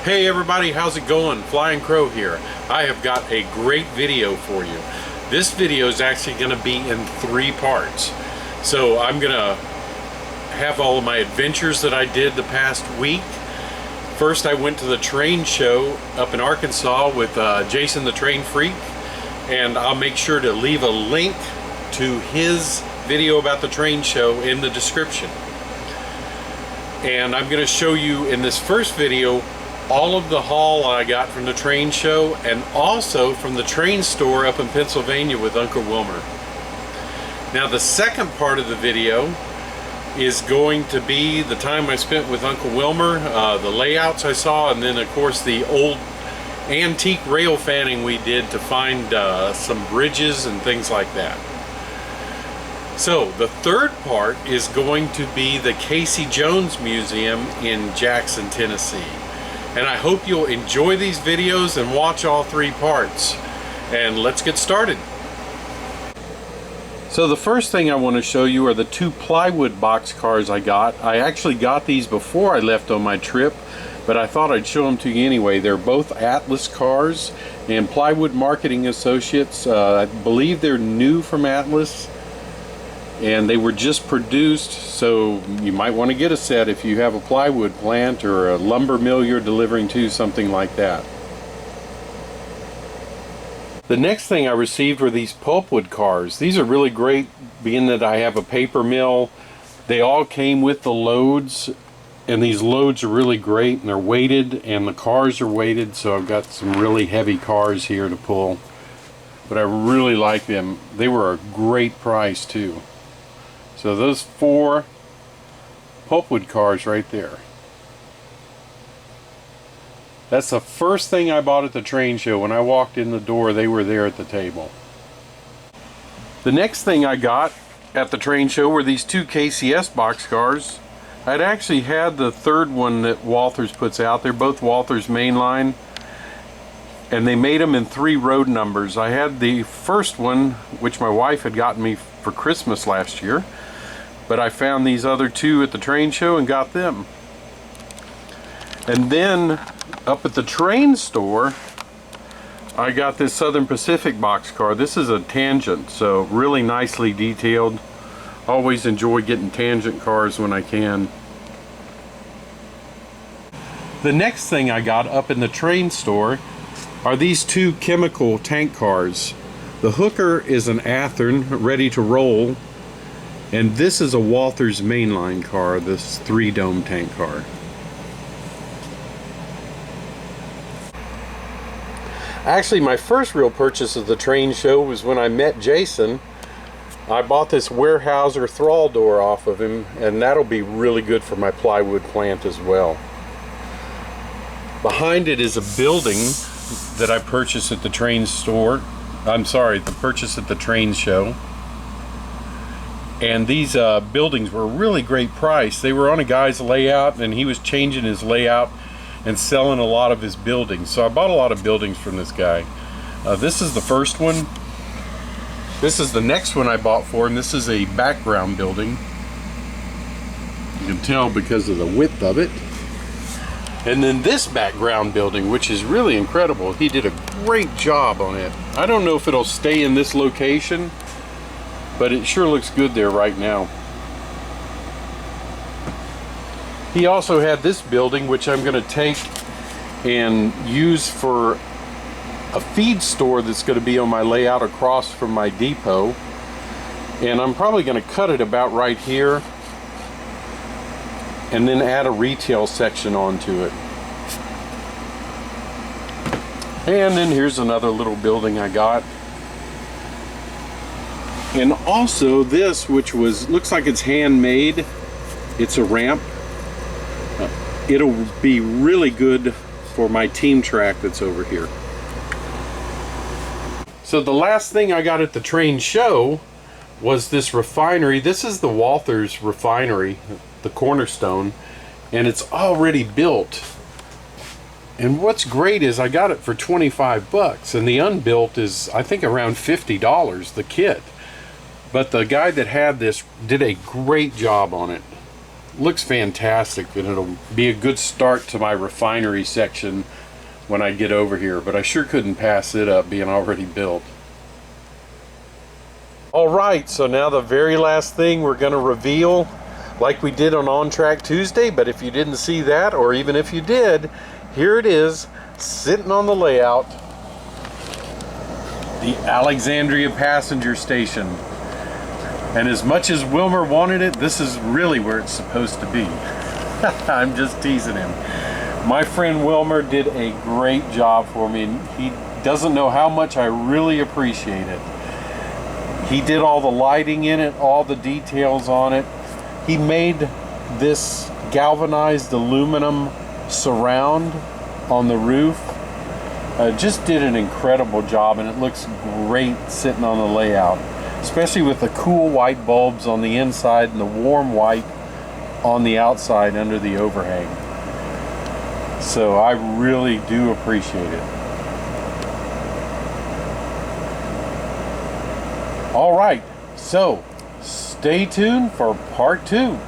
Hey everybody, how's it going? Flying Crow here. I have got a great video for you. This video is actually going to be in 3 parts. So I'm going to have all of my adventures that I did the past week. First I went to the train show up in Arkansas with Jason the Train Freak, and I'll make sure to leave a link to his video about the train show in the description. And I'm going to show you in this first video all of the haul I got from the train show and also from the train store up in Pennsylvania with Uncle Wilmer. Now the second part of the video is going to be the time I spent with Uncle Wilmer, the layouts I saw, and then of course the old antique rail fanning we did to find some bridges and things like that. So the third part is going to be the Casey Jones Museum in Jackson, Tennessee. And I hope you'll enjoy these videos and watch all 3 parts. And let's get started. So the first thing I want to show you are the 2 plywood box cars I got. I actually got these before I left on my trip, but I thought I'd show them to you anyway. They're both Atlas cars and Plywood Marketing Associates. I believe they're new from Atlas, and they were just produced, so you might want to get a set if you have a plywood plant or a lumber mill you're delivering to, something like that. The next thing I received were these Pulpwood Cars. These are really great, being that I have a paper mill. They all came with the loads, and these loads are really great, and they're weighted, and the cars are weighted, so I've got some really heavy cars here to pull. But I really like them. They were a great price too. So those 4 Pulpwood Cars right there. That's the first thing I bought at the train show. When I walked in the door, they were there at the table. The next thing I got at the train show were these 2 KCS Boxcars. I'd actually had the third one that Walthers puts out. They're both Walthers mainline, and they made them in 3 road numbers. I had the first one, which my wife had gotten me for Christmas last year, but I found these other 2 at the train show and got them. And then up at the train store, I got this Southern Pacific boxcar. This is a tangent, so really nicely detailed. Always enjoy getting tangent cars when I can. The next thing I got up in the train store are these 2 chemical tank cars. The Hooker is an Athearn ready to roll, and this is a Walthers mainline car, this 3-dome tank car. Actually, my first real purchase of the train show was when I met Jason. I bought this Weyerhaeuser thrall door off of him, and that'll be really good for my plywood plant as well. Behind it is a building that I purchased at the train store. I'm sorry, the purchase at the train show. And these buildings were a really great price. They were on a guy's layout, and he was changing his layout and selling a lot of his buildings. So I bought a lot of buildings from this guy. This is the first one. This is the next one I bought for him. This is a background building. You can tell because of the width of it. And then this background building, which is really incredible. He did a great job on it. I don't know if it'll stay in this location, but it sure looks good there right now. He also had this building, which I'm going to take and use for a feed store that's going to be on my layout across from my depot. And I'm probably going to cut it about right here and then add a retail section onto it. And then here's another little building I got. And also this, which looks like it's handmade. It's a ramp. It'll be really good for my team track that's over here. So the last thing I got at the train show was this Refinery. This is the Walthers Refinery, the Cornerstone, and it's already built. And what's great is I got it for 25 bucks, and the unbuilt is I think around $50, the kit. But the guy that had this did a great job on it. looks fantastic, and it'll be a good start to my refinery section when I get over here, but I sure couldn't pass it up being already built. Alright, so now the very last thing we're going to reveal, like we did on Track Tuesday, but if you didn't see that, or even if you did, here it is, sitting on the layout, the Alexandria passenger station. And as much as Wilmer wanted it, this is really where it's supposed to be. I'm just teasing him. My friend Wilmer did a great job for me, and he doesn't know how much I really appreciate it. He did all the lighting in it, all the details on it. He made this galvanized aluminum surround on the roof. Just did an incredible job, and it looks great sitting on the layout, especially with the cool white bulbs on the inside and the warm white on the outside under the overhang. So I really do appreciate it. All right, so stay tuned for part 2.